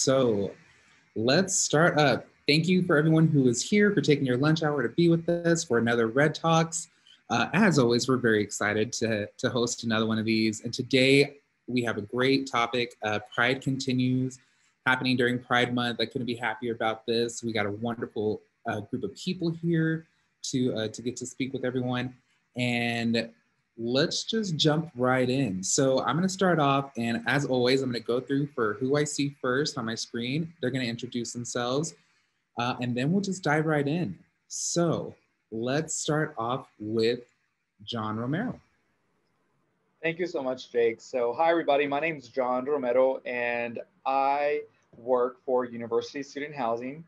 So let's start up. Thank you for everyone who is here, for taking your lunch hour to be with us for another Red Talks. As always, we're very excited to host another one of these. And today we have a great topic. Pride continues, happening during Pride Month. I couldn't be happier about this. We got a wonderful group of people here to get to speak with everyone. And let's just jump right in. So I'm going to start off, and as always, I'm going to go through for who I see first on my screen. They're going to introduce themselves, and then we'll just dive right in. So let's start off with John Romero. Thank you so much, Jake. So hi, everybody. My name is John Romero, and I work for University Student Housing,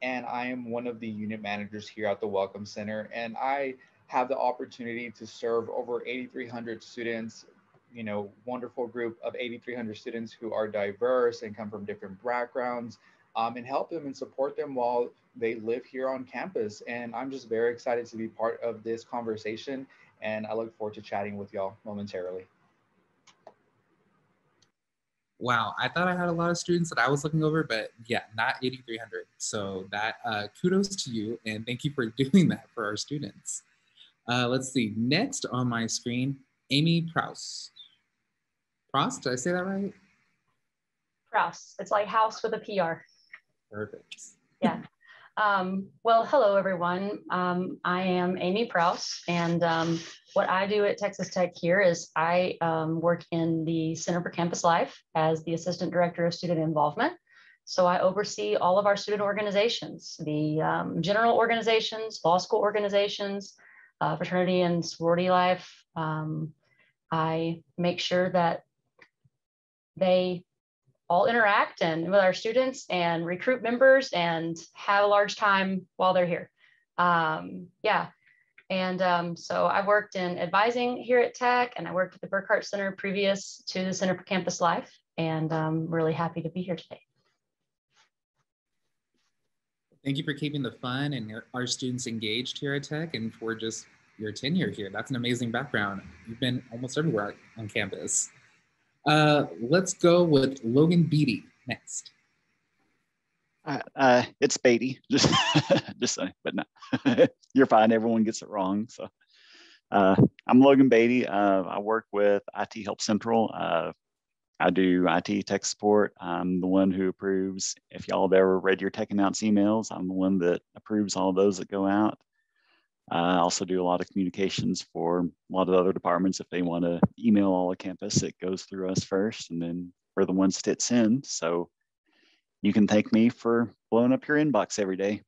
and I am one of the unit managers here at the Welcome Center, and I have the opportunity to serve over 8,300 students, wonderful group of 8,300 students who are diverse and come from different backgrounds, and help them and support them while they live here on campus. And I'm just very excited to be part of this conversation, and I look forward to chatting with y'all momentarily. Wow, I thought I had a lot of students that I was looking over, but yeah, not 8,300. So that kudos to you, and thank you for doing that for our students. Let's see, next on my screen, Amy Prause. Prause, did I say that right? Prause, it's like house with a PR. Perfect. Yeah. Well, hello, everyone. I am Amy Prause, and what I do at Texas Tech here is I work in the Center for Campus Life as the Assistant Director of Student Involvement. So I oversee all of our student organizations, the general organizations, law school organizations, fraternity and sorority life. I make sure that they all interact and with our students and recruit members and have a large time while they're here. Yeah. And so I worked in advising here at Tech, and I worked at the Burkhart Center previous to the Center for Campus Life, and I'm really happy to be here today. Thank you for keeping the fun and our students engaged here at Tech, and for just your tenure here. That's an amazing background. You've been almost everywhere on campus. Let's go with Logan Beaty next. It's Beaty, just but no, you're fine. Everyone gets it wrong. So I'm Logan Beaty. I work with IT Help Central. I do IT tech support. I'm the one who approves. If y'all have ever read your tech announce emails, I'm the one that approves all those that go out. I also do a lot of communications for a lot of other departments. If they want to email all the campus, it goes through us first, and then we're the ones that send. So you can thank me for blowing up your inbox every day.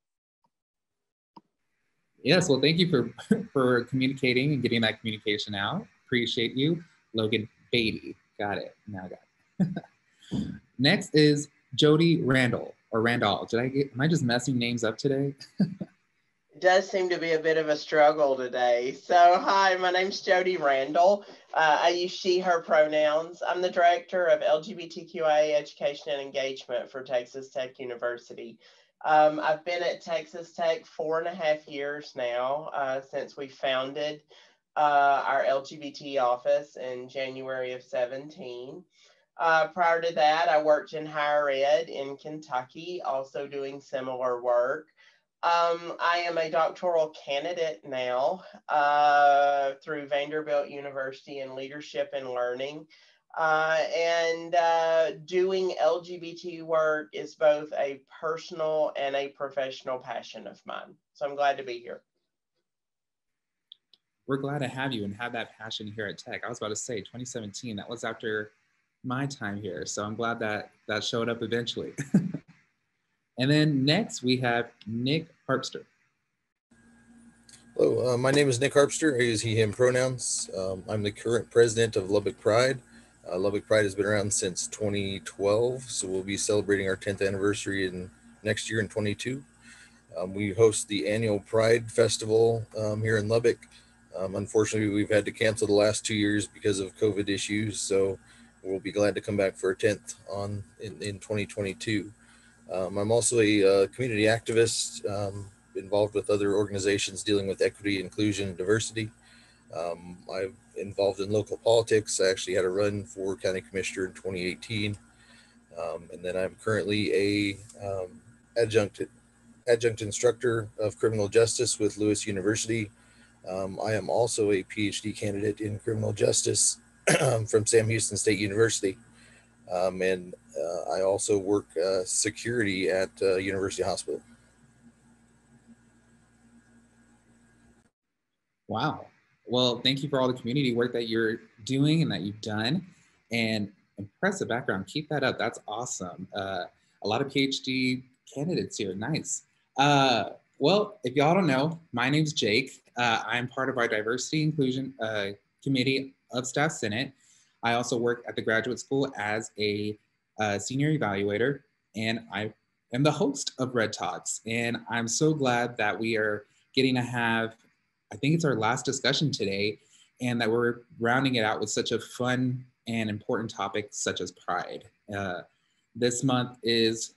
Yes, well, thank you for communicating and getting that communication out. Appreciate you. Logan Beaty, got it, now I got it. Next is Jody Randall, or Randall. Am I just messing names up today? It does seem to be a bit of a struggle today. So hi, my name's Jody Randall. I use she, her pronouns. I'm the director of LGBTQIA education and engagement for Texas Tech University. I've been at Texas Tech 4.5 years now, since we founded our LGBT office in January of 2017. Prior to that, I worked in higher ed in Kentucky, also doing similar work. I am a doctoral candidate now through Vanderbilt University in Leadership and Learning. And doing LGBT work is both a personal and a professional passion of mine. So I'm glad to be here. We're glad to have you and have that passion here at Tech. I was about to say 2017, that was after my time here. So I'm glad that that showed up eventually. And then next we have Nick Harpster. Hello, my name is Nick Harpster. I use he, him pronouns. I'm the current president of Lubbock Pride. Lubbock Pride has been around since 2012, so we'll be celebrating our 10th anniversary next year in 22. We host the annual Pride Festival here in Lubbock. Unfortunately, we've had to cancel the last 2 years because of COVID issues, so we'll be glad to come back for a 10th in 2022. I'm also a community activist involved with other organizations dealing with equity, inclusion, and diversity. I'm involved in local politics. I actually had a run for county commissioner in 2018. And then I'm currently a adjunct instructor of criminal justice with Lewis University. I am also a PhD candidate in criminal justice from Sam Houston State University. And I also work security at University Hospital. Wow. Well, thank you for all the community work that you're doing and that you've done. And impressive background. Keep that up. That's awesome. A lot of PhD candidates here. Nice. Well, if y'all don't know, my name's Jake. I'm part of our Diversity Inclusion Committee of Staff Senate. I also work at the graduate school as a senior evaluator, and I am the host of Red Talks. And I'm so glad that we are getting to have, I think it's our last discussion today, and that we're rounding it out with such a fun and important topic such as pride. This month is,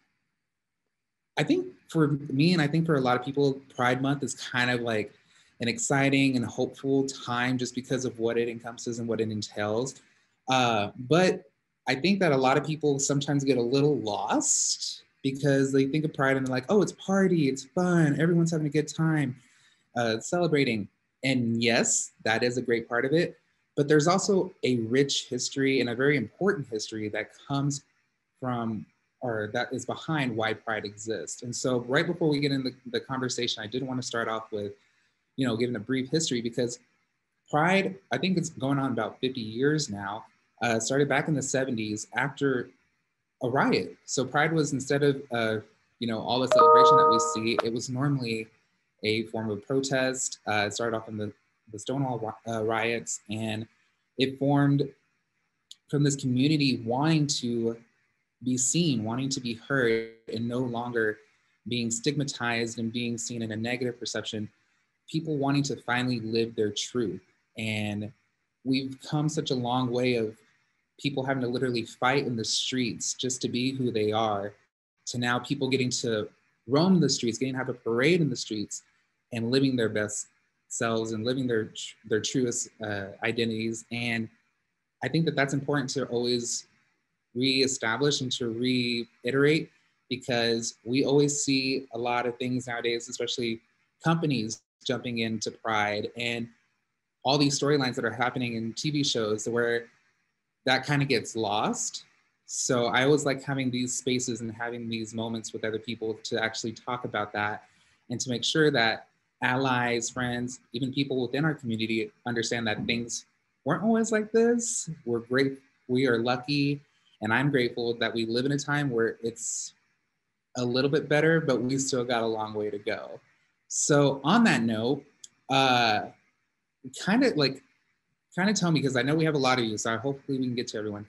I think for me, and I think for a lot of people, Pride Month is kind of like an exciting and hopeful time just because of what it encompasses and what it entails. But I think that a lot of people sometimes get a little lost because they think of Pride and they're like, oh, it's party, it's fun, everyone's having a good time. Celebrating. And yes, that is a great part of it, but there's also a rich history and a very important history that comes from, or that is behind why Pride exists. And so right before we get into the conversation, I did want to start off with, giving a brief history, because Pride, I think it's going on about 50 years now, started back in the 70s after a riot. So Pride was, instead of, all the celebration that we see, it was normally a form of protest. It started off in the Stonewall riots, and it formed from this community wanting to be seen, wanting to be heard, and no longer being stigmatized and being seen in a negative perception, people wanting to finally live their truth. And we've come such a long way of people having to literally fight in the streets just to be who they are, to now people getting to roam the streets, getting to have a parade in the streets, and living their best selves and living their truest identities. And I think that that's important to always reestablish and to reiterate, because we always see a lot of things nowadays, especially companies jumping into Pride and all these storylines that are happening in TV shows where that kind of gets lost. So I always like having these spaces and having these moments with other people to actually talk about that, and to make sure that allies, friends, even people within our community understand that things weren't always like this. We're great, we are lucky, and I'm grateful that we live in a time where it's a little bit better, but we still got a long way to go. So on that note, kind of tell me, because I know we have a lot of you, so hopefully we can get to everyone.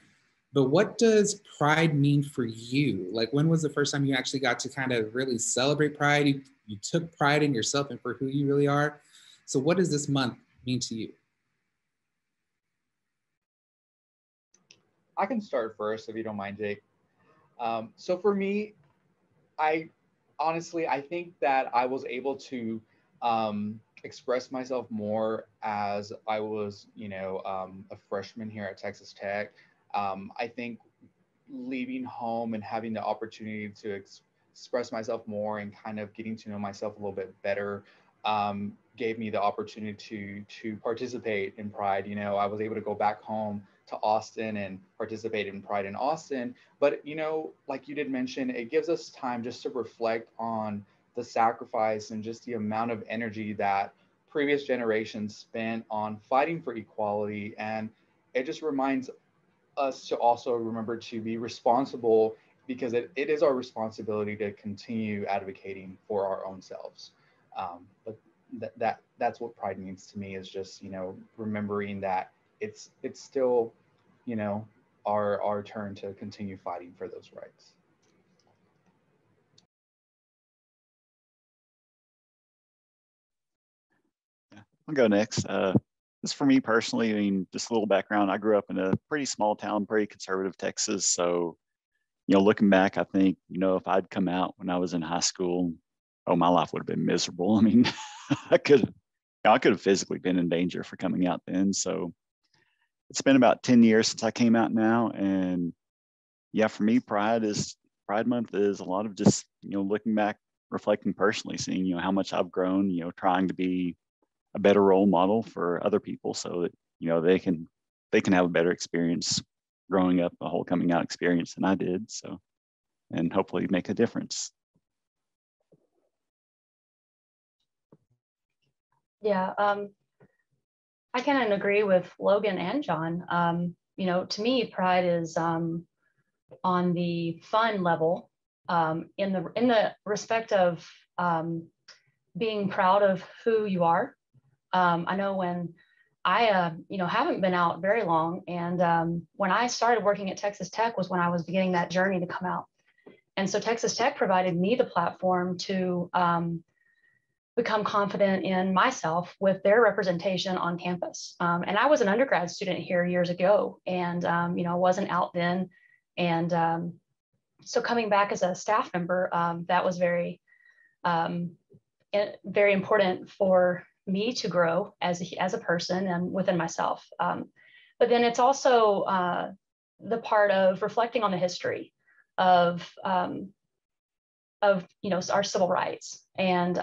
But what does Pride mean for you? Like, when was the first time you actually got to kind of really celebrate Pride? You took pride in yourself and for who you really are. So what does this month mean to you? I can start first if you don't mind, Jake. So for me, I think that I was able to express myself more as I was, a freshman here at Texas Tech. I think leaving home and having the opportunity to express myself more and kind of getting to know myself a little bit better gave me the opportunity to participate in Pride. I was able to go back home to Austin and participate in Pride in Austin. But, like you did mention, it gives us time just to reflect on the sacrifice and just the amount of energy that previous generations spent on fighting for equality. And it just reminds us to also remember to be responsible, because it is our responsibility to continue advocating for our own selves. But that's what Pride means to me, is just, remembering that it's still, our turn to continue fighting for those rights. I'll go next. Just for me personally, I mean, just a little background. I grew up in a pretty small town, pretty conservative Texas. So, looking back, I think, if I'd come out when I was in high school, oh, my life would have been miserable. I mean, I could have physically been in danger for coming out then. So it's been about 10 years since I came out now. And Yeah, for me, Pride Month is a lot of just, looking back, reflecting personally, seeing, how much I've grown, trying to be a better role model for other people so that, they can have a better experience growing up, a whole coming out experience than I did. So, and hopefully make a difference. Yeah, I can agree with Logan and John. To me, Pride is on the fun level, in the respect of being proud of who you are. I know when I haven't been out very long, and when I started working at Texas Tech was when I was beginning that journey to come out. And so Texas Tech provided me the platform to become confident in myself with their representation on campus. And I was an undergrad student here years ago, and I wasn't out then. And so coming back as a staff member, that was very important for me to grow as a person and within myself. But then it's also the part of reflecting on the history of our civil rights. And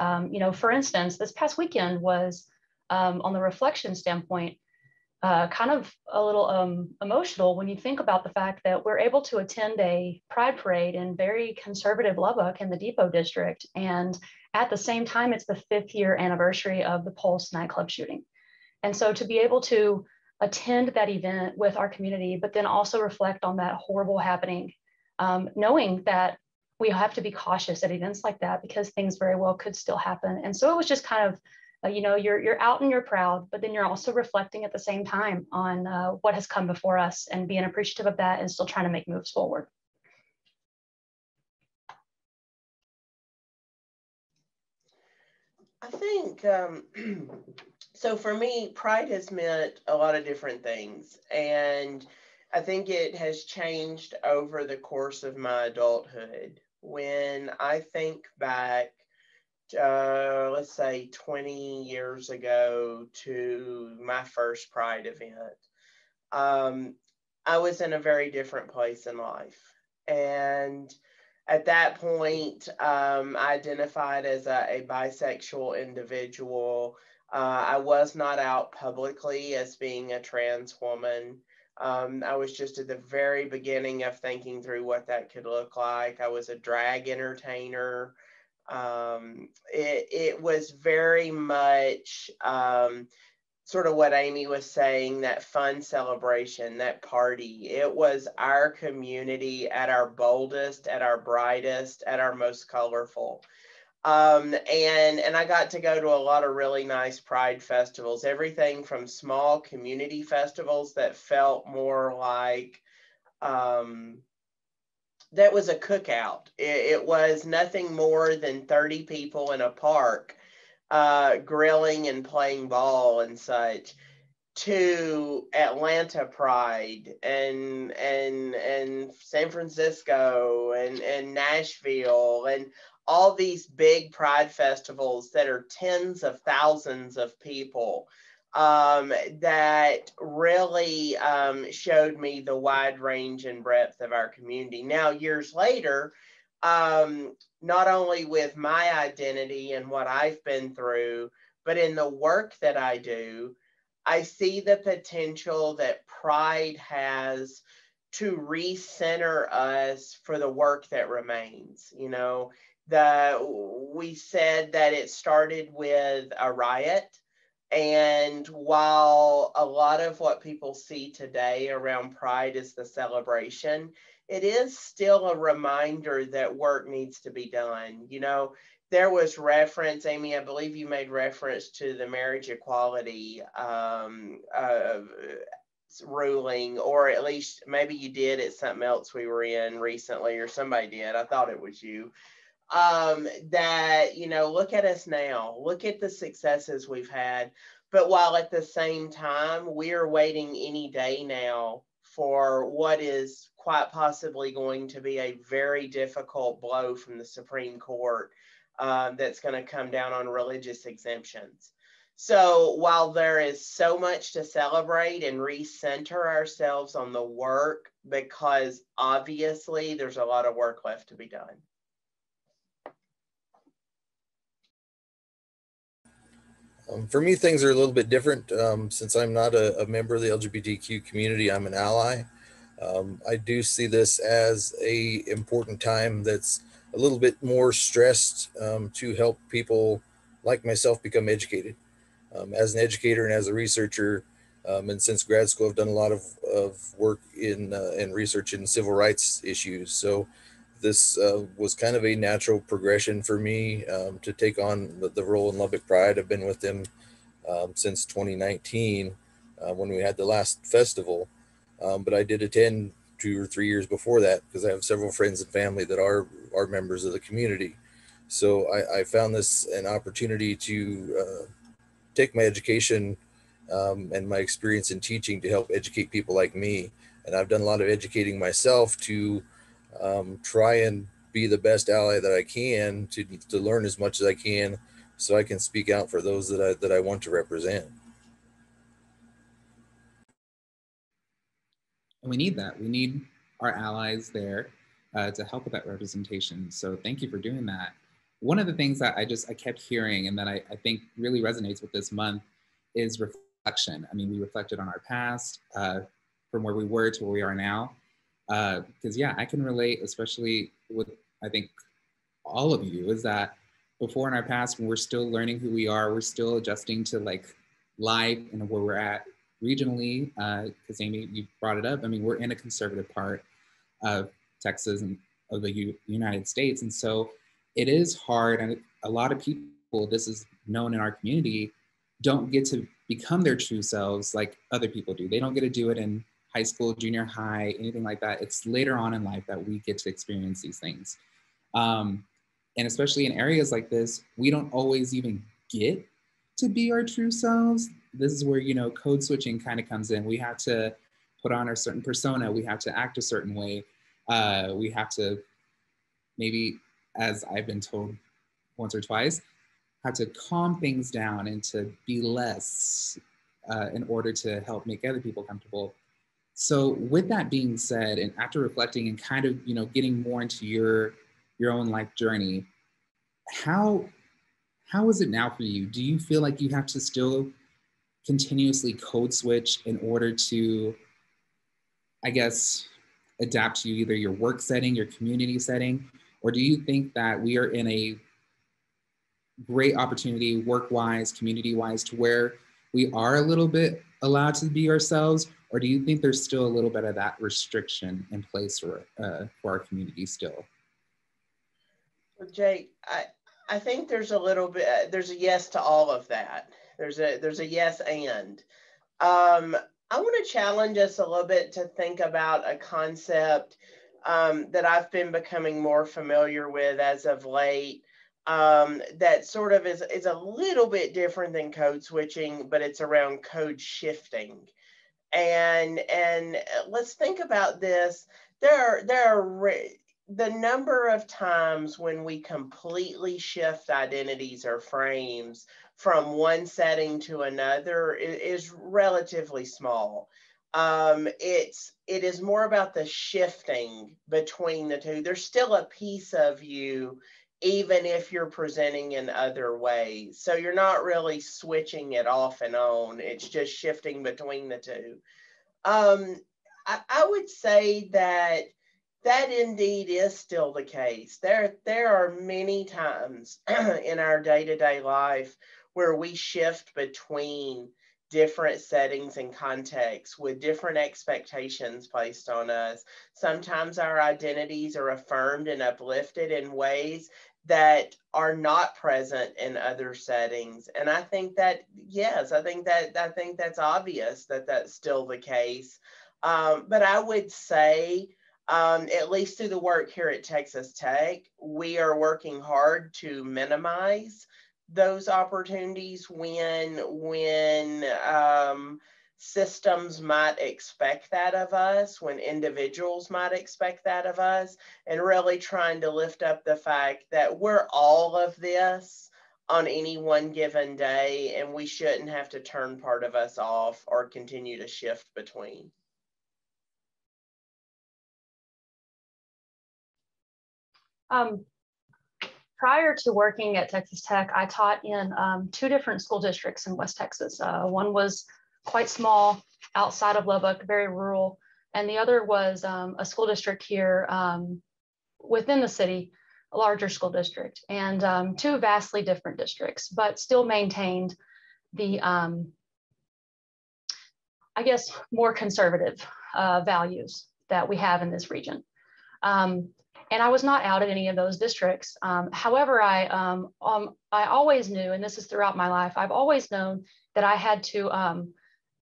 for instance, this past weekend was on the reflection standpoint, kind of a little emotional when you think about the fact that we're able to attend a pride parade in very conservative Lubbock in the Depot district. And at the same time, it's the 5th year anniversary of the Pulse nightclub shooting. And so to be able to attend that event with our community, but then also reflect on that horrible happening, knowing that we have to be cautious at events like that because things very well could still happen. And so it was just kind of, you're out and you're proud, but then you're also reflecting at the same time on what has come before us and being appreciative of that and still trying to make moves forward. I think, so for me, Pride has meant a lot of different things. And I think it has changed over the course of my adulthood. When I think back, let's say 20 years ago to my first Pride event, I was in a very different place in life. And at that point, I identified as a bisexual individual. I was not out publicly as being a trans woman. I was just at the very beginning of thinking through what that could look like. I was a drag entertainer. It was very much sort of what Amy was saying, that fun celebration, that party. It was our community at our boldest, at our brightest, at our most colorful. And I got to go to a lot of really nice Pride festivals, everything from small community festivals that felt more like, that was a cookout. It was nothing more than 30 people in a park, grilling and playing ball and such, to Atlanta Pride and San Francisco and Nashville and all these big Pride festivals that are tens of thousands of people, that really showed me the wide range and breadth of our community. Now, years later, not only with my identity and what I've been through, but in the work that I do, I see the potential that Pride has to recenter us for the work that remains. We said that it started with a riot. And while a lot of what people see today around Pride is the celebration, it is still a reminder that work needs to be done. There was reference, Amy, I believe you made reference to the marriage equality ruling, or at least maybe you did at something else we were in recently, or somebody did. I thought it was you. That, look at us now, look at the successes we've had. But while at the same time, we're waiting any day now for what is quite possibly going to be a very difficult blow from the Supreme Court, that's going to come down on religious exemptions. So while there is so much to celebrate and recenter ourselves on the work, because obviously there's a lot of work left to be done. For me, things are a little bit different. Since I'm not a member of the LGBTQ community, I'm an ally. I do see this as a important time that's a little bit more stressed to help people like myself become educated. As an educator and as a researcher, and since grad school, I've done a lot of work in research in civil rights issues. So this was kind of a natural progression for me to take on the role in Lubbock Pride. I've been with them since 2019 when we had the last festival. But I did attend 2 or 3 years before that because I have several friends and family that are members of the community. So I found this an opportunity to take my education and my experience in teaching to help educate people like me. And I've done a lot of educating myself to try and be the best ally that I can to learn as much as I can so I can speak out for those that I want to represent. And we need that. We need our allies there to help with that representation. So thank you for doing that. One of the things that I kept hearing and that I think really resonates with this month is reflection. I mean, we reflected on our past from where we were to where we are now. Because yeah, I can relate, especially with, I think, all of you, is that before in our past, when we're still learning who we are, we're still adjusting to like life and where we're at regionally, because Amy, you brought it up. I mean, we're in a conservative part of Texas and of the United States. And so it is hard. And a lot of people, this is known in our community, don't get to become their true selves like other people do. They don't get to do it in high school, junior high, anything like that. It's later on in life that we get to experience these things. And especially in areas like this, we don't always even get to be our true selves. This is where, you know, code switching kind of comes in. We have to put on a certain persona. We have to act a certain way. We have to maybe, as I've been told once or twice, have to calm things down and to be less in order to help make other people comfortable. So with that being said, and after reflecting and kind of, you know, getting more into your own life journey, how is it now for you? Do you feel like you have to still continuously code switch in order to, I guess, adapt to either your work setting, your community setting, or do you think that we are in a great opportunity work-wise, community-wise, to where we are a little bit allowed to be ourselves, or do you think there's still a little bit of that restriction in place for our community still? Well, Jake, I think there's a little bit, there's a yes to all of that. There's a yes and. I want to challenge us a little bit to think about a concept that I've been becoming more familiar with as of late. That sort of is a little bit different than code switching, but it's around code shifting. And let's think about this. There are the number of times when we completely shift identities or frames from one setting to another is relatively small. It is more about the shifting between the two. There's still a piece of you, even if you're presenting in other ways. So you're not really switching it off and on. It's just shifting between the two. I would say that indeed is still the case. There are many times in our day-to-day life where we shift between different settings and contexts with different expectations placed on us. Sometimes our identities are affirmed and uplifted in ways that are not present in other settings. And I think that, yes, I think that's obvious that that's still the case. But I would say, at least through the work here at Texas Tech, we are working hard to minimize those opportunities when systems might expect that of us, when individuals might expect that of us, and really trying to lift up the fact that we're all of this. on any one given day, and we shouldn't have to turn part of us off or continue to shift between. Prior to working at Texas Tech, I taught in 2 different school districts in West Texas. One was quite small, outside of Lubbock, very rural, and the other was a school district here within the city, a larger school district, and 2 vastly different districts, but still maintained the, I guess, more conservative values that we have in this region. And I was not out at any of those districts. However, I always knew, and this is throughout my life, I've always known that I had to,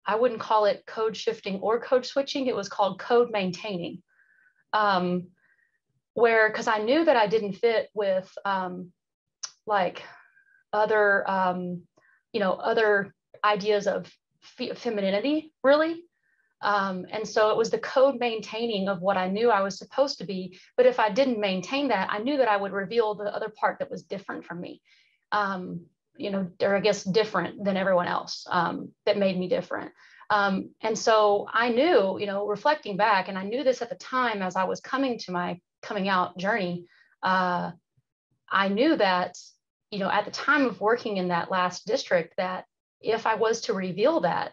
I wouldn't call it code shifting or code switching, it was called code maintaining. Because I knew that I didn't fit with like other, other ideas of femininity, really. And so it was the code maintaining of what I knew I was supposed to be. But if I didn't maintain that, I knew that I would reveal the other part that was different from me, or I guess different than everyone else, that made me different. And so I knew, reflecting back, and I knew this at the time as I was coming to my coming out journey, I knew that, at the time of working in that last district, that if I was to reveal that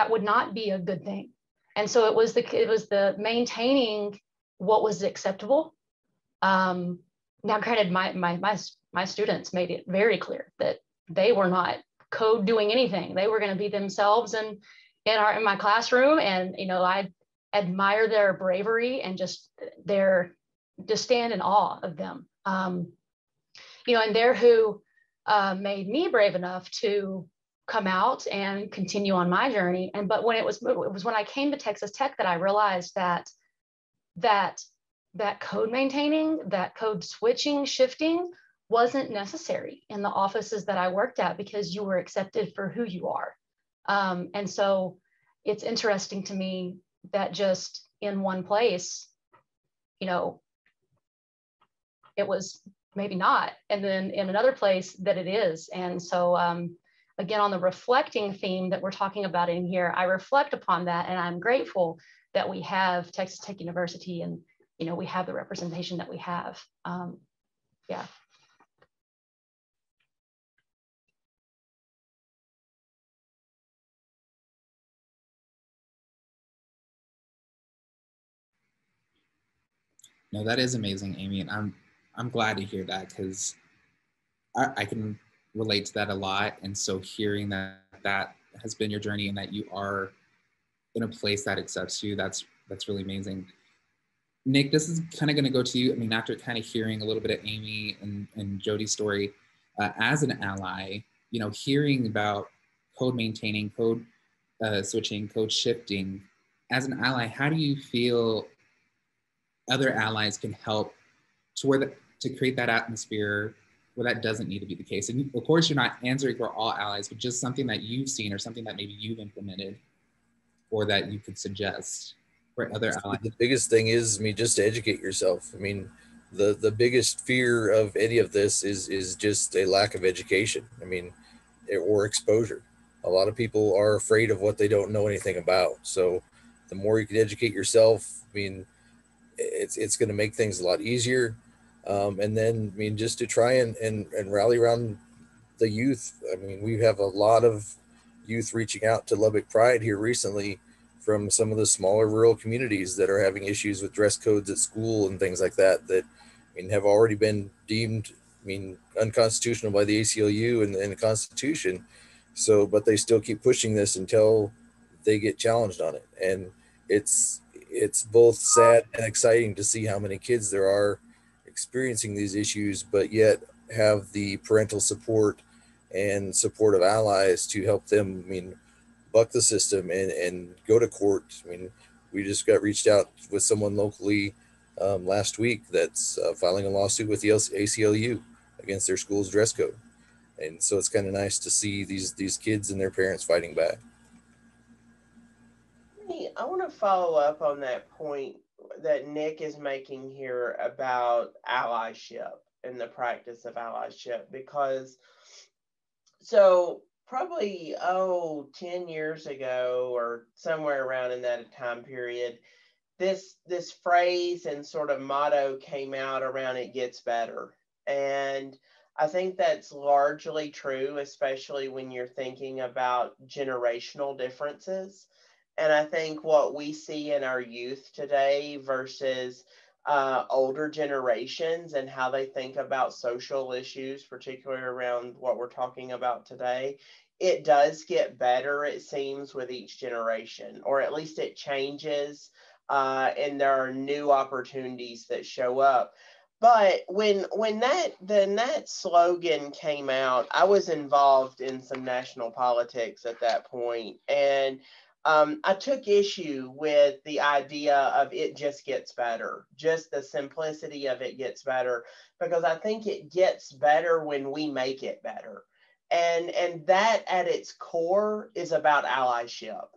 would not be a good thing. And so it was the maintaining what was acceptable. Now, granted, my students made it very clear that they were not code doing anything. They were going to be themselves in my classroom, and I admire their bravery and just stand in awe of them. And they're who made me brave enough to come out and continue on my journey. But when it was when I came to Texas Tech that I realized that code maintaining, that code switching, shifting wasn't necessary in the offices that I worked at, because you were accepted for who you are. And so it's interesting to me that just in one place, it was maybe not, and then in another place that it is. And so again, on the reflecting theme that we're talking about in here, I reflect upon that, and I'm grateful that we have Texas Tech University, and we have the representation that we have. Yeah. No, that is amazing, Amy, and I'm glad to hear that, because I can relate to that a lot. And so hearing that has been your journey and that you are in a place that accepts you, that's really amazing. Nick, this is kind of going to go to you. I mean, after kind of hearing a little bit of Amy and Jody's story, as an ally, hearing about code maintaining, code switching, code shifting, as an ally, how do you feel other allies can help to create that atmosphere where that doesn't need to be the case? And of course, you're not answering for all allies, but just something that you've seen or something that maybe you've implemented or that you could suggest for other allies. The biggest thing is, just to educate yourself. I mean, the biggest fear of any of this is just a lack of education. Or exposure. A lot of people are afraid of what they don't know anything about. So the more you can educate yourself, it's going to make things a lot easier. And then, just to try and rally around the youth. We have a lot of youth reaching out to Lubbock Pride here recently from some of the smaller rural communities that are having issues with dress codes at school and things like that, have already been deemed, unconstitutional by the ACLU and the Constitution. So, but they still keep pushing this until they get challenged on it. And it's both sad and exciting to see how many kids there are experiencing these issues, but yet have the parental support and support of allies to help them, buck the system and go to court. We just got reached out with someone locally last week that's filing a lawsuit with the ACLU against their school's dress code. And so it's kind of nice to see these kids and their parents fighting back. I want to follow up on that point that Nick is making here about allyship. in the practice of allyship, because so probably 10 years ago or somewhere around in that time period, this phrase and sort of motto came out around "it gets better." And I think that's largely true, especially when you're thinking about generational differences. And I think what we see in our youth today versus older generations and how they think about social issues, particularly around what we're talking about today, it does get better, it seems, with each generation, or at least it changes, and there are new opportunities that show up. But when that slogan came out, I was involved in some national politics at that point, and I took issue with the idea of "it just gets better," just the simplicity of "it gets better," because I think it gets better when we make it better. And that at its core is about allyship.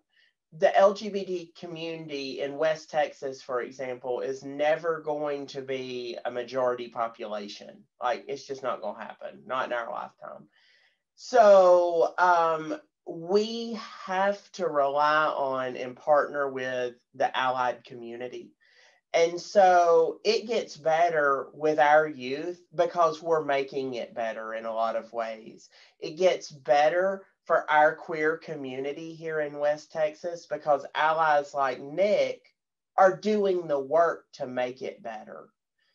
The LGBT community in West Texas, for example, is never going to be a majority population. Like, it's just not going to happen, not in our lifetime. So we have to rely on and partner with the allied community. And so it gets better with our youth because we're making it better in a lot of ways. It gets better for our queer community here in West Texas because allies like Nick are doing the work to make it better.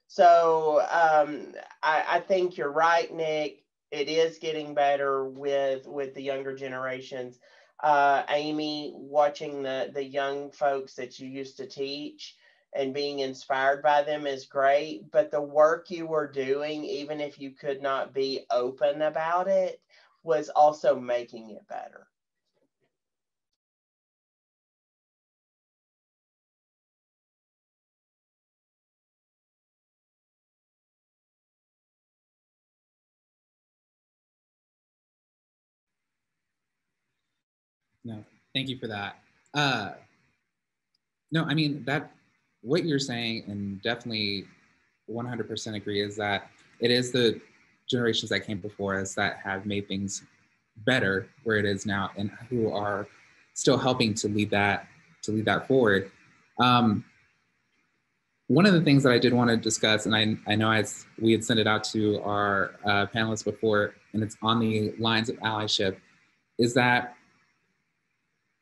So I think you're right, Nick. It is getting better with the younger generations. Amy, watching the young folks that you used to teach and being inspired by them is great, but the work you were doing, even if you could not be open about it, was also making it better. No, thank you for that. No, I mean, that what you're saying, and definitely 100% agree, is that it is the generations that came before us that have made things better where it is now, and who are still helping to lead that forward. One of the things that I did want to discuss, and I know we had sent it out to our panelists before, and it's on the lines of allyship, is that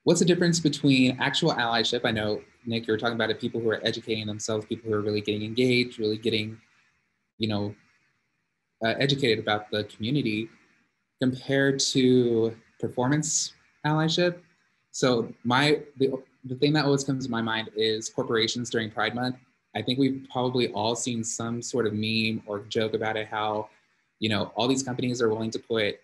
what's the difference between actual allyship? I know, Nick, you were talking about it, people who are educating themselves, people who are really getting engaged, really getting, educated about the community, compared to performance allyship. So the thing that always comes to my mind is corporations during Pride Month. I think we've probably all seen some sort of meme or joke about it, how, all these companies are willing to put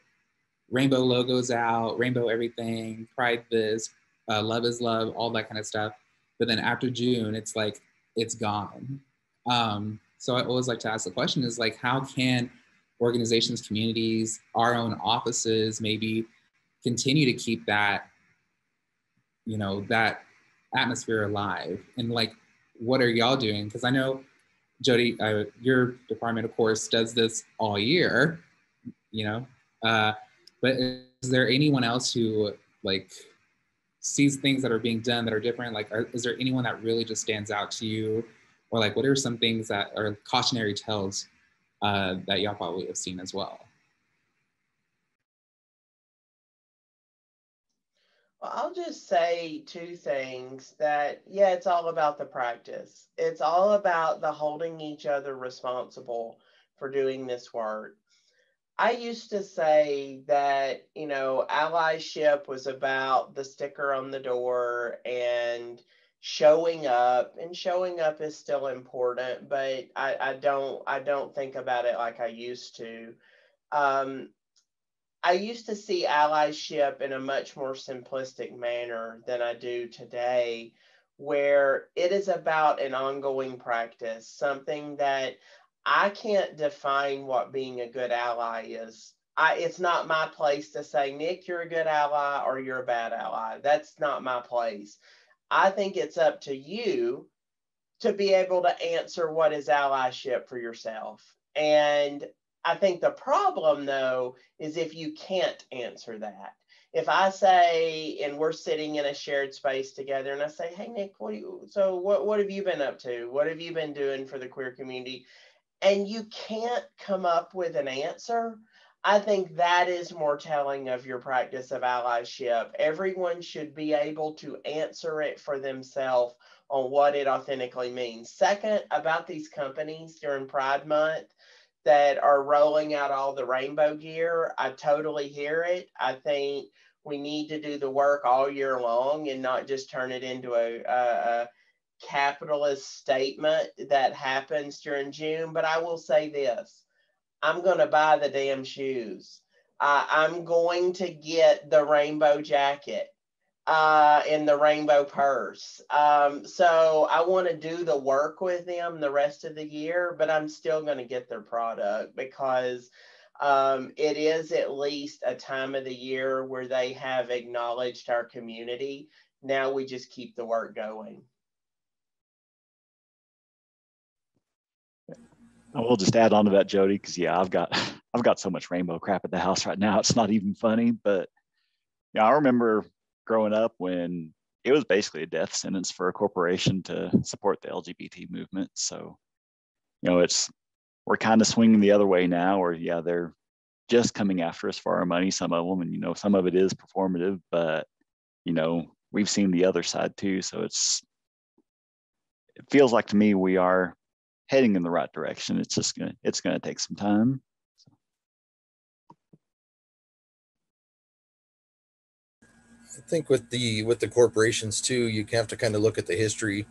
rainbow logos out, rainbow everything, Pride this, love is love, all that kind of stuff. But then after June, it's like, it's gone. So I always like to ask the question is like, how can organizations, communities, our own offices maybe continue to keep that, that atmosphere alive? And like, what are y'all doing? Because I know, Jody, your department, of course, does this all year, but is there anyone else who like sees things that are being done that are different? Like, is there anyone that really just stands out to you? Or like, what are some things that are cautionary tales that y'all probably have seen as well? Well, I'll just say two things that, yeah, it's all about the practice. It's all about the holding each other responsible for doing this work. I used to say that, allyship was about the sticker on the door and showing up, and showing up is still important, but I don't think about it like I used to. I used to see allyship in a much more simplistic manner than I do today, where it is about an ongoing practice, something that I can't define what being a good ally is. It's not my place to say, Nick, you're a good ally or you're a bad ally. That's not my place. I think it's up to you to be able to answer what is allyship for yourself. And I think the problem, though, is if you can't answer that. If I say, and we're sitting in a shared space together, and I say, hey, Nick, what have you been up to? What have you been doing for the queer community? And you can't come up with an answer, I think that is more telling of your practice of allyship. Everyone should be able to answer it for themselves on what it authentically means. Second, about these companies during Pride Month that are rolling out all the rainbow gear, I totally hear it. I think we need to do the work all year long and not just turn it into a capitalist statement that happens during June. But I will say this, I'm going to buy the damn shoes. I'm going to get the rainbow jacket and the rainbow purse. So I want to do the work with them the rest of the year, but I'm still going to get their product because it is at least a time of the year where they have acknowledged our community. Now we just keep the work going. I will just add on to that, Jody, because yeah, I've got so much rainbow crap at the house right now. It's not even funny. But yeah, I remember growing up when it was basically a death sentence for a corporation to support the LGBT movement. So, we're kind of swinging the other way now, or yeah, they're just coming after us for our money, some of them, and some of it is performative, but we've seen the other side too. So it feels like to me we are heading in the right direction. It's gonna take some time. I think with the corporations too, you have to kind of look at the history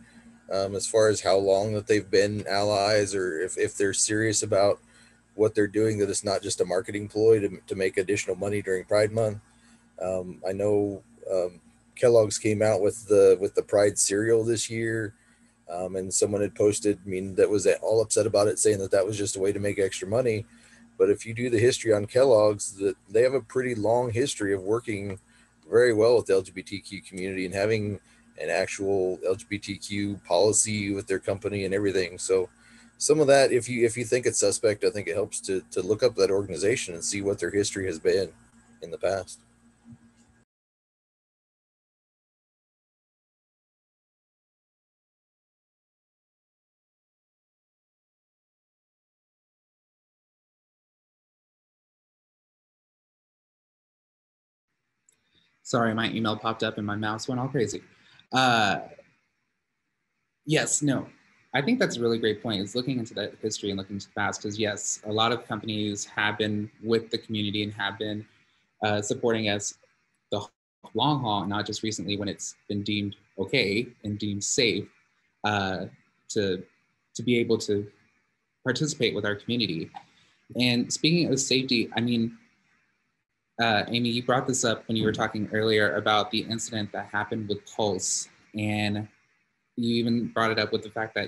as far as how long that they've been allies, or if they're serious about what they're doing, that it's not just a marketing ploy to make additional money during Pride Month. I know Kellogg's came out with the Pride cereal this year. And someone had posted, that was all upset about it, saying that was just a way to make extra money. But if you do the history on Kellogg's, that they have a pretty long history of working very well with the LGBTQ community and having an actual LGBTQ policy with their company and everything. So some of that, if you think it's suspect, I think it helps to look up that organization and see what their history has been in the past. Sorry, my email popped up and my mouse went all crazy. Yes, no, I think that's a really great point, is looking into the history and looking into the past, because yes, a lot of companies have been with the community and have been supporting us the long haul, not just recently when it's been deemed okay and deemed safe to be able to participate with our community. And speaking of safety, Amy, you brought this up when you were talking earlier about the incident that happened with Pulse. And you even brought it up with the fact that,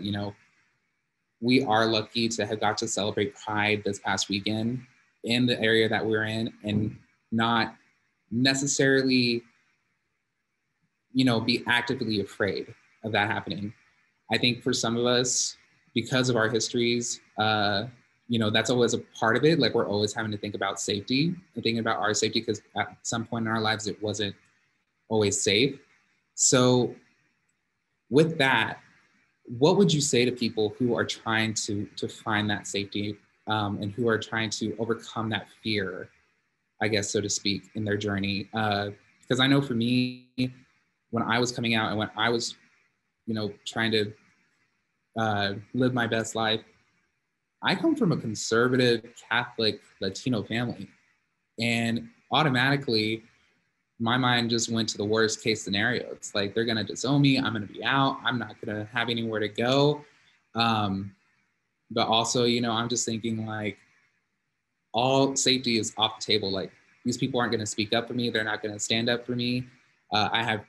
we are lucky to have got to celebrate Pride this past weekend in the area that we're in, and not necessarily, be actively afraid of that happening. I think for some of us, because of our histories, that's always a part of it. Like, we're always having to think about safety and thinking about our safety, because at some point in our lives, it wasn't always safe. So with that, what would you say to people who are trying to find that safety and who are trying to overcome that fear, I guess, so to speak, in their journey? Because I know for me, when I was coming out and when I was, trying to live my best life, I come from a conservative Catholic Latino family, and automatically my mind just went to the worst case scenario. It's like, they're gonna disown me, I'm gonna be out, I'm not gonna have anywhere to go. But also, I'm just thinking, like, all safety is off the table. Like, these people aren't gonna speak up for me, they're not gonna stand up for me. I have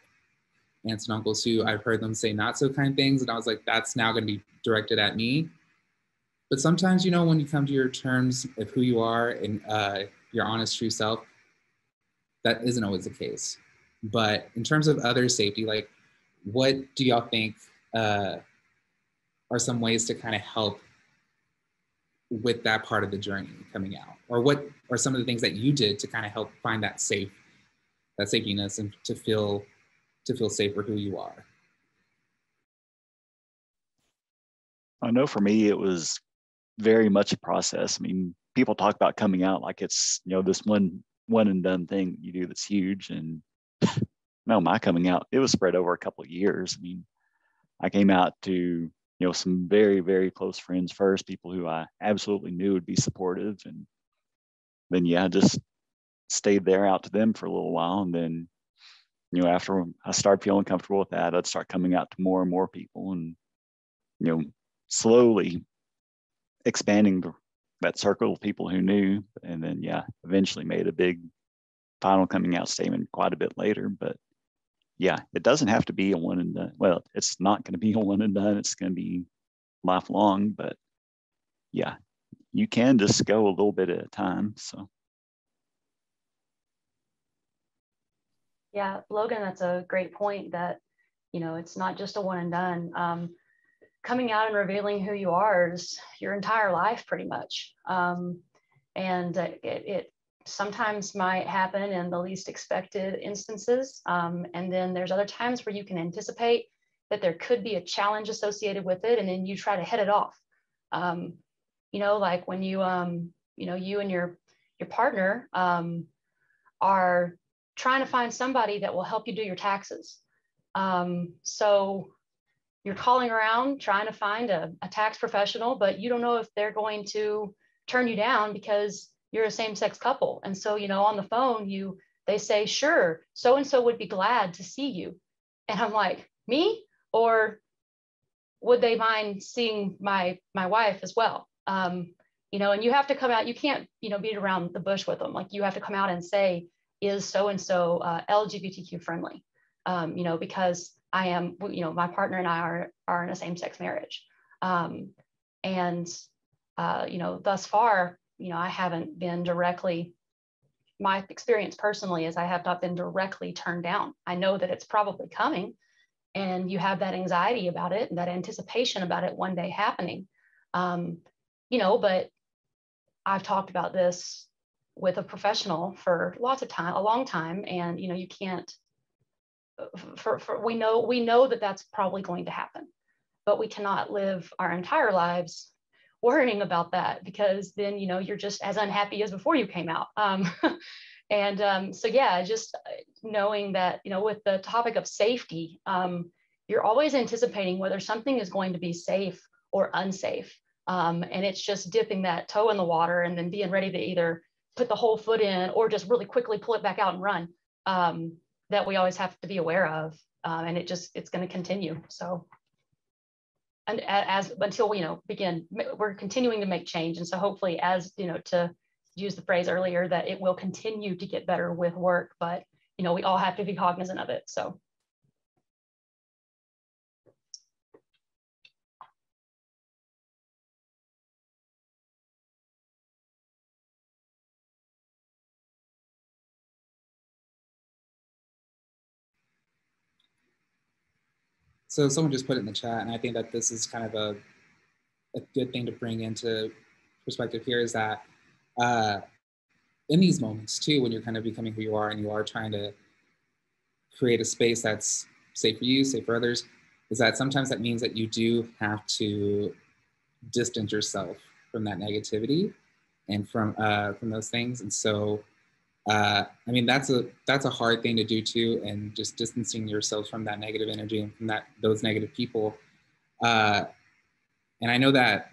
aunts and uncles who I've heard them say not so kind things, and I was like, that's now gonna be directed at me. But sometimes, when you come to your terms of who you are and your honest, true self, that isn't always the case. But in terms of other safety, like, what do y'all think are some ways to kind of help, with that part of the journey coming out? Or what are some of the things that you did to kind of help find that safetiness and to feel safe for who you are? I know for me, it was very much a process. I mean, people talk about coming out like it's, this one and done thing you do that's huge. And no, my coming out, it was spread over a couple of years. I mean, I came out to, some very, very close friends first, people who I absolutely knew would be supportive. And then, I just stayed there out to them for a little while. And then, after I started feeling comfortable with that, I'd start coming out to more and more people and, slowly expanding that circle of people who knew. And then, eventually made a big final coming out statement quite a bit later. But it doesn't have to be a one and done. Well, it's not going to be a one and done. It's going to be lifelong. But you can just go a little bit at a time. So. Yeah, Logan, that's a great point that, it's not just a one and done. Coming out and revealing who you are is your entire life pretty much. And it sometimes might happen in the least expected instances. And then there's other times where you can anticipate that there could be a challenge associated with it, and then you try to head it off. Like when you and your partner are trying to find somebody that will help you do your taxes. So you're calling around trying to find a tax professional, but you don't know if they're going to turn you down because you're a same-sex couple. And so, on the phone, they say, sure, so-and-so would be glad to see you. And I'm like, me? Or would they mind seeing my wife as well? And you have to come out, you can't, beat around the bush with them. Like, you have to come out and say, is so-and-so LGBTQ friendly? Because I am, my partner and I are in a same-sex marriage. Thus far, I haven't been directly, my experience personally is I have not been directly turned down. I know that it's probably coming, and you have that anxiety about it and that anticipation about it one day happening. But I've talked about this with a professional for lots of time, a long time. And, you can't, we know that that's probably going to happen, but we cannot live our entire lives worrying about that, because then, you're just as unhappy as before you came out. Just knowing that, with the topic of safety, you're always anticipating whether something is going to be safe or unsafe. And it's just dipping that toe in the water and then being ready to either put the whole foot in or just really quickly pull it back out and run, that we always have to be aware of. And it's going to continue. So, and until we, we're continuing to make change. And so hopefully, as, to use the phrase earlier, that it will continue to get better with work, but, we all have to be cognizant of it. So. So someone just put it in the chat, and I think that this is kind of a good thing to bring into perspective here, is that in these moments too, when you're kind of becoming who you are and you are trying to create a space that's safe for you, safe for others, is that sometimes that means that you do have to distance yourself from that negativity and from those things. And so, that's a hard thing to do too, and just distancing yourself from that negative energy and from those negative people. And I know that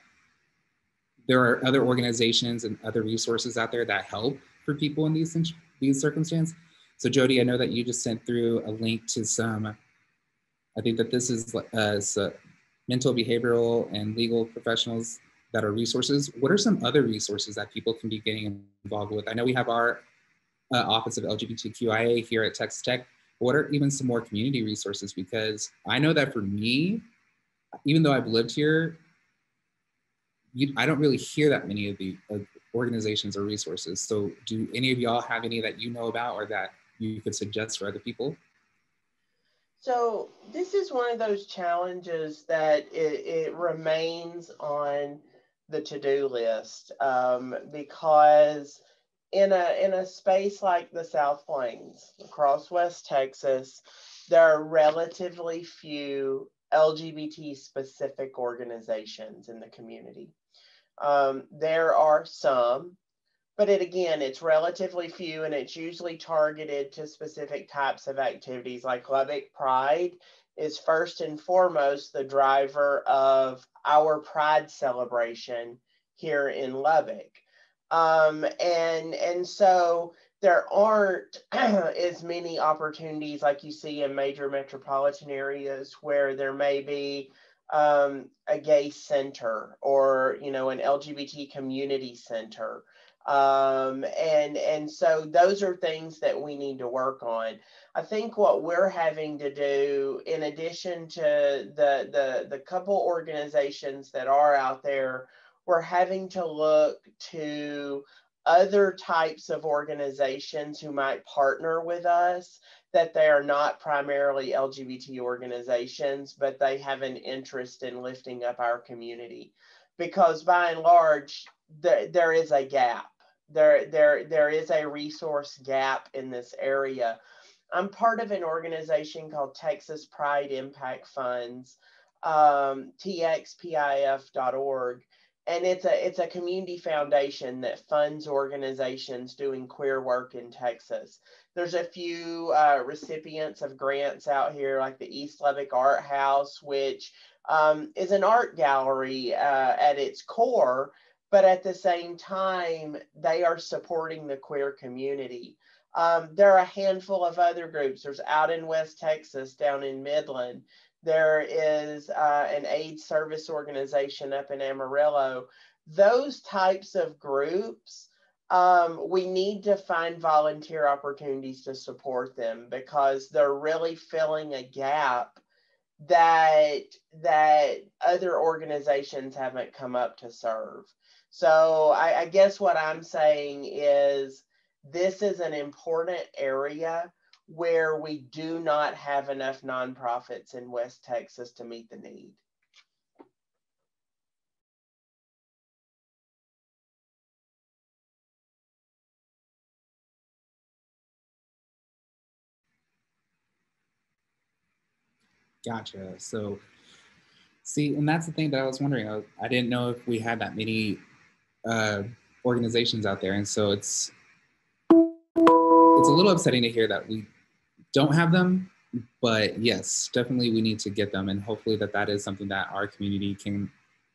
there are other organizations and other resources out there that help for people in these circumstances. So Jody, I know that you just sent through a link to some, I think that this is mental, behavioral, and legal professionals that are resources. What are some other resources that people can be getting involved with? I know we have our Office of LGBTQIA here at Texas Tech. What are even some more community resources? Because I know that for me, even though I've lived here, I don't really hear that many of the organizations or resources. So do any of y'all have any that you know about or that you could suggest for other people? So this is one of those challenges that it remains on the to-do list, because in a space like the South Plains, across West Texas, there are relatively few LGBT specific organizations in the community. There are some, but it's relatively few, and it's usually targeted to specific types of activities. Like Lubbock Pride is first and foremost the driver of our Pride celebration here in Lubbock. And so there aren't as many opportunities like you see in major metropolitan areas where there may be a gay center or, an LGBT community center. And so those are things that we need to work on. I think what we're having to do, in addition to the couple organizations that are out there, we're having to look to other types of organizations who might partner with us, that they are not primarily LGBT organizations, but they have an interest in lifting up our community. Because by and large, there is a gap. There is a resource gap in this area. I'm part of an organization called Texas Pride Impact Funds, txpif.org. And it's a community foundation that funds organizations doing queer work in Texas. There's a few recipients of grants out here, like the East Lubbock Art House, which is an art gallery at its core, but at the same time, they are supporting the queer community. There are a handful of other groups. There's Out in West Texas, down in Midland. There is an AIDS service organization up in Amarillo. Those types of groups, we need to find volunteer opportunities to support them, because they're really filling a gap that other organizations haven't come up to serve. So I guess what I'm saying is, this is an important area where we do not have enough nonprofits in West Texas to meet the need. Gotcha. So, see, and that's the thing that I was wondering. I didn't know if we had that many organizations out there, and so it's a little upsetting to hear that we don't have them. But yes, definitely we need to get them, and hopefully that is something that our community can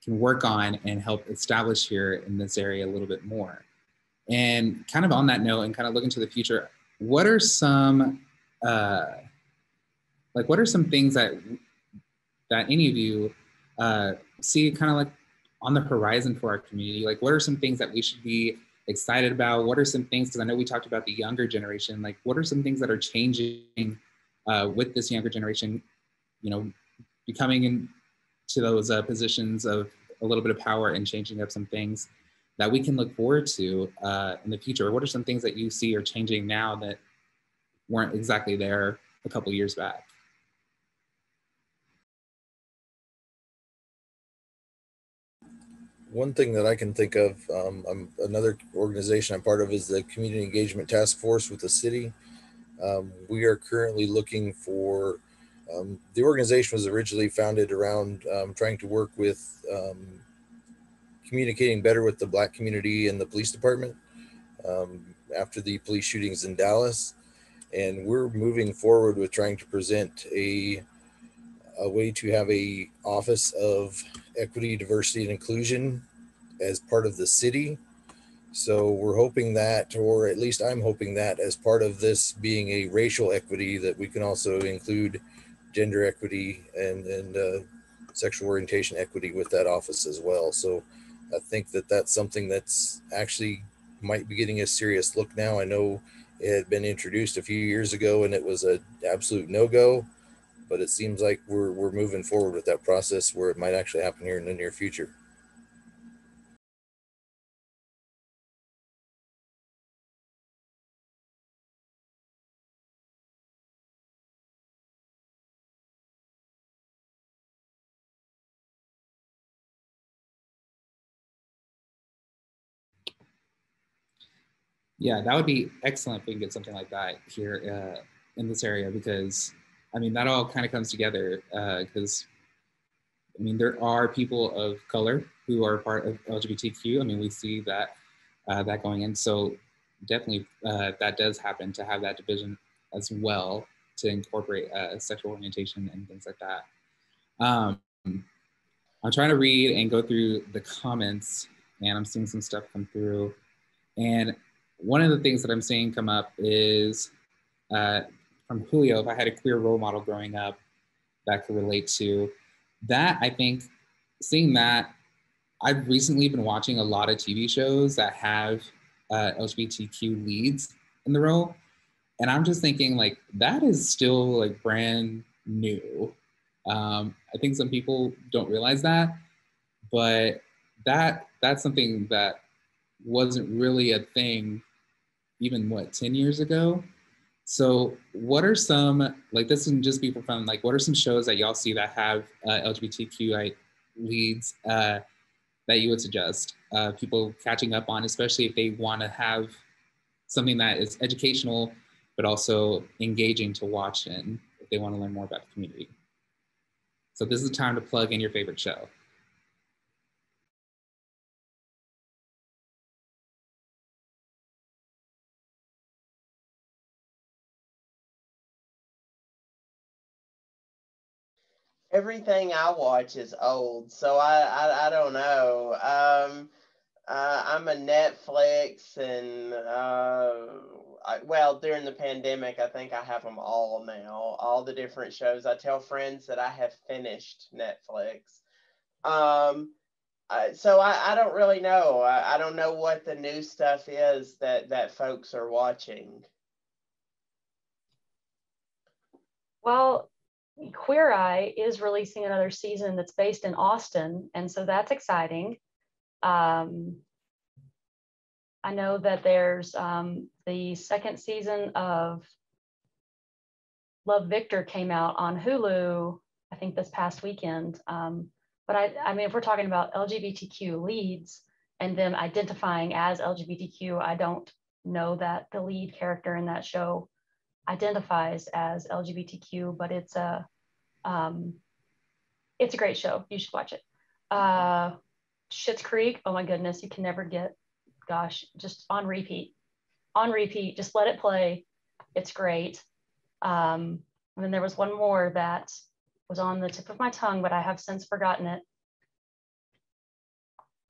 work on and help establish here in this area a little bit more. And kind of on that note, and kind of looking to the future, what are some what are some things that any of you see kind of like on the horizon for our community? Like, what are some things that we should be excited about? What are some things, because I know we talked about the younger generation, like what are some things that are changing with this younger generation, becoming into those positions of a little bit of power and changing up some things that we can look forward to in the future? What are some things that you see are changing now that weren't exactly there a couple of years back? One thing that I can think of, another organization I'm part of is the Community Engagement Task Force with the city. We are currently looking for, the organization was originally founded around trying to work with communicating better with the Black community and the police department after the police shootings in Dallas. And we're moving forward with trying to present a way to have a Office of Equity, Diversity, and Inclusion as part of the city. So we're hoping that, or at least I'm hoping that, as part of this being a racial equity, that we can also include gender equity and sexual orientation equity with that office as well. So I think that that's something that's actually might be getting a serious look now. I know it had been introduced a few years ago and it was an absolute no-go, but it seems like we're moving forward with that process where it might actually happen here in the near future. Yeah, that would be excellent if we can get something like that here in this area, because I mean, that all kind of comes together because I mean, there are people of color who are part of LGBTQ. I mean, we see that that going in. So definitely that does happen, to have that division as well, to incorporate sexual orientation and things like that. I'm trying to read and go through the comments, and I'm seeing some stuff come through. And one of the things that I'm seeing come up is from Julio, if I had a queer role model growing up that I could relate to, that I think, seeing that, I've recently been watching a lot of TV shows that have LGBTQ leads in the role. And I'm just thinking, like, that is still like brand new. I think some people don't realize that, but that's something that wasn't really a thing even 10 years ago. So what are some, like, this can just be for fun, like, what are some shows that y'all see that have LGBTQI leads that you would suggest people catching up on, especially if they want to have something that is educational but also engaging to watch in, if they want to learn more about the community? So this is the time to plug in your favorite show. Everything I watch is old, so I don't know. I'm a Netflix and well, during the pandemic, I think I have them all now, all the different shows. I tell friends that I have finished Netflix. So I don't really know. I don't know what the new stuff is that folks are watching. Well, Queer Eye is releasing another season that's based in Austin, and so that's exciting. I know that there's the second season of Love Victor came out on Hulu, I think this past weekend. But I mean, if we're talking about LGBTQ leads and them identifying as LGBTQ, I don't know that the lead character in that show identifies as LGBTQ, but it's a great show. You should watch it. Schitt's Creek, oh my goodness, you can never get, gosh, just on repeat, just let it play. It's great. And then there was one more that was on the tip of my tongue, but I have since forgotten it.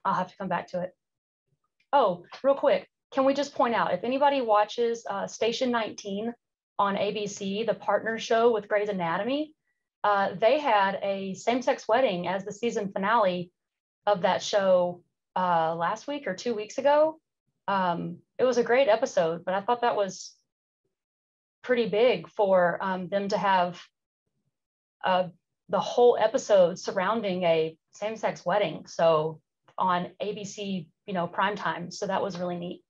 I'll have to come back to it. Oh, real quick, can we just point out, if anybody watches Station 19 on ABC, the partner show with Grey's Anatomy, they had a same-sex wedding as the season finale of that show last week or 2 weeks ago. It was a great episode, but I thought that was pretty big for them to have the whole episode surrounding a same-sex wedding. So on ABC, prime time. So that was really neat.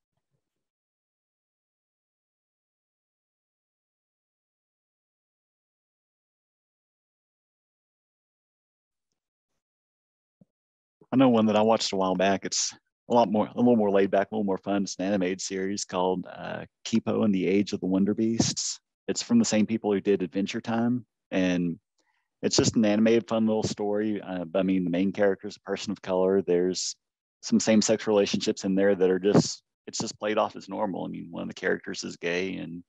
I know one that I watched a while back. It's a little more laid back, a little more fun. It's an animated series called Kipo and the Age of the Wonder Beasts. It's from the same people who did Adventure Time, and it's just an animated, fun little story. But I mean, the main character is a person of color. There's some same-sex relationships in there that are it's just played off as normal. I mean, one of the characters is gay and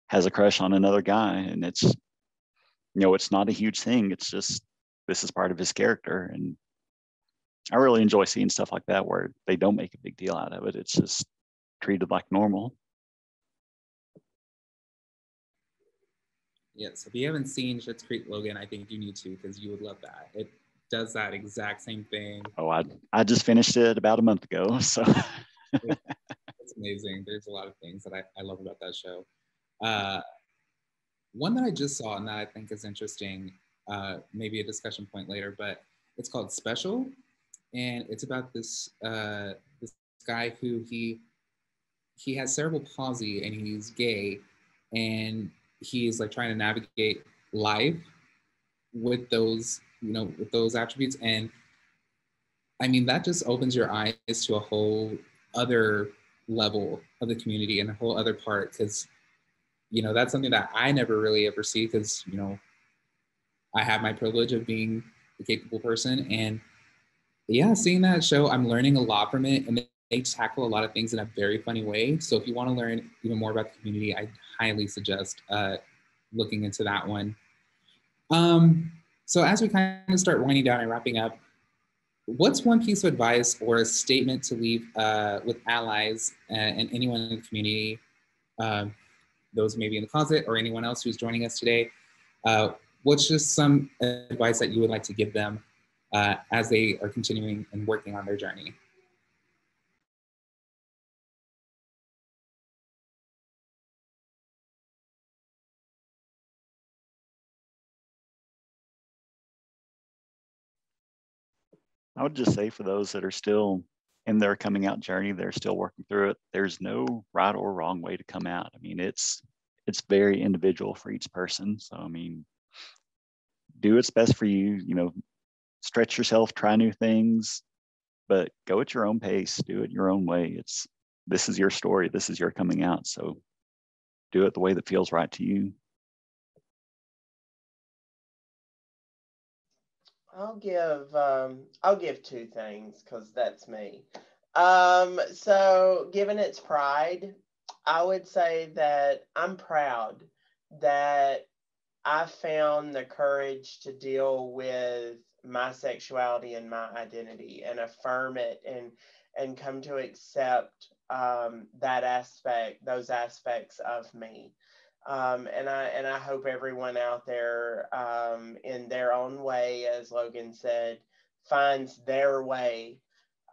has a crush on another guy, and it's not a huge thing. It's just, this is part of his character, and I really enjoy seeing stuff like that where they don't make a big deal out of it. It's just treated like normal. Yes, if you haven't seen Schitt's Creek, Logan, I think you need to, because you would love that. It does that exact same thing. Oh, I just finished it about a month ago, so. It's amazing. There's a lot of things that I love about that show. One that I just saw and that I think is interesting, maybe a discussion point later, but it's called Special. And it's about this guy who he has cerebral palsy and he's gay, and he's like trying to navigate life with those attributes. And I mean, that just opens your eyes to a whole other level of the community and a whole other part, because, you know, that's something that I never really ever see, because, you know, I have my privilege of being a capable person. And yeah, seeing that show, I'm learning a lot from it, and they tackle a lot of things in a very funny way. So if you want to learn even more about the community, I highly suggest looking into that one. So as we kind of start winding down and wrapping up, what's one piece of advice or a statement to leave with allies and anyone in the community, those maybe in the closet or anyone else who's joining us today? What's just some advice that you would like to give them as they are continuing and working on their journey? I would just say for those that are still in their coming out journey, they're still working through it. There's no right or wrong way to come out. I mean, it's very individual for each person. So, I mean, do what's best for you, you know, stretch yourself, try new things, but go at your own pace, do it your own way. This is your story. This is your coming out. So do it the way that feels right to you. I'll give two things because that's me. So given its pride, I would say that I'm proud that I found the courage to deal with my sexuality and my identity and affirm it and come to accept those aspects of me. And I hope everyone out there, in their own way, as Logan said, finds their way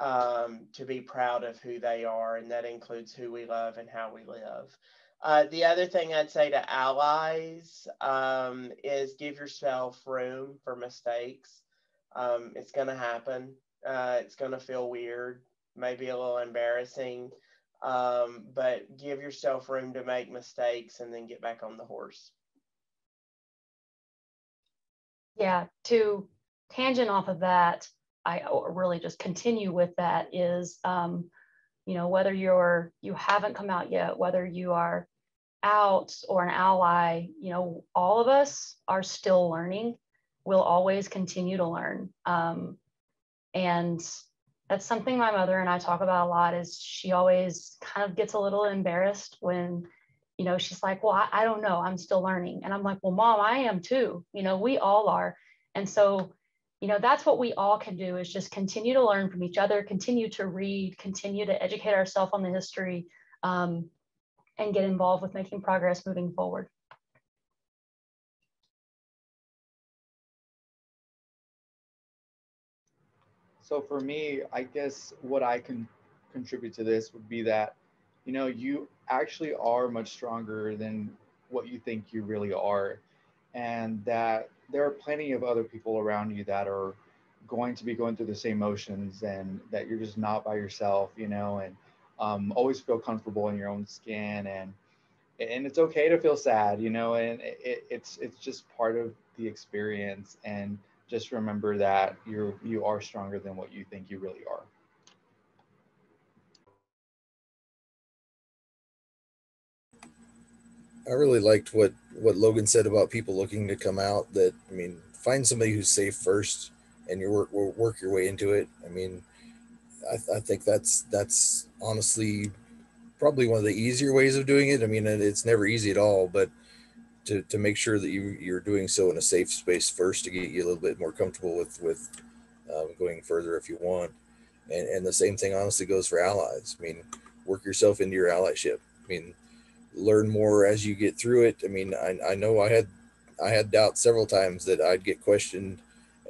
to be proud of who they are, and that includes who we love and how we live. The other thing I'd say to allies is give yourself room for mistakes. It's going to happen. It's going to feel weird, maybe a little embarrassing. But give yourself room to make mistakes and then get back on the horse. Yeah, to tangent off of that, I really just continue with that is, you know, whether you haven't come out yet, whether you are out or an ally, you know, all of us are still learning. We'll always continue to learn. And that's something my mother and I talk about a lot, is she always kind of gets a little embarrassed when, you know, she's like, well, I don't know, I'm still learning. And I'm like, well, Mom, I am too. You know, we all are. And so, you know, that's what we all can do, is just continue to learn from each other, continue to read, continue to educate ourselves on the history, and get involved with making progress moving forward. So for me, I guess what I can contribute to this would be that, you know, you actually are much stronger than what you think you really are. And that there are plenty of other people around you that are going to be going through the same motions, and that you're just not by yourself, you know, and always feel comfortable in your own skin. And it's okay to feel sad, you know, and it's just part of the experience. And just remember that you are stronger than what you think you really are. I really liked what Logan said about people looking to come out. That, I mean, find somebody who's safe first, and you work your way into it. I mean, I think that's honestly probably one of the easier ways of doing it. I mean, it's never easy at all, but to make sure that you're doing so in a safe space first to get you a little bit more comfortable with going further if you want. And the same thing honestly goes for allies. I mean, work yourself into your allyship. I mean, learn more as you get through it. I mean, I know I had doubts several times that I'd get questioned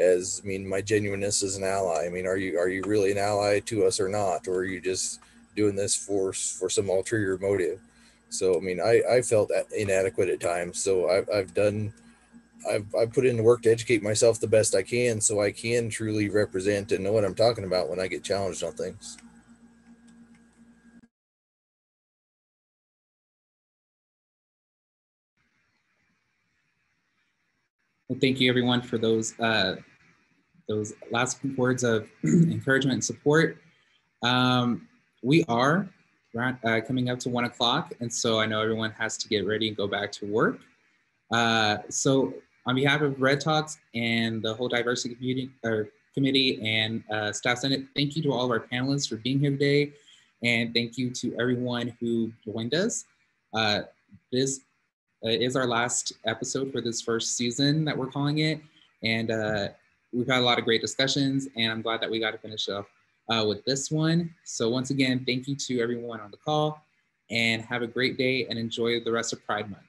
as, I mean, my genuineness as an ally. I mean, are you really an ally to us or not? Or are you just doing this for some ulterior motive? So, I mean, I felt inadequate at times. So I've put in the work to educate myself the best I can, so I can truly represent and know what I'm talking about when I get challenged on things. Well, thank you everyone for those last words of encouragement and support. We are coming up to 1 o'clock. And so I know everyone has to get ready and go back to work. So on behalf of Red Talks and the whole diversity committee and staff senate, thank you to all of our panelists for being here today. And thank you to everyone who joined us. This is our last episode for this first season that we're calling it. And we've had a lot of great discussions, and I'm glad that we got to finish up with this one. So once again, thank you to everyone on the call, and have a great day and enjoy the rest of Pride Month.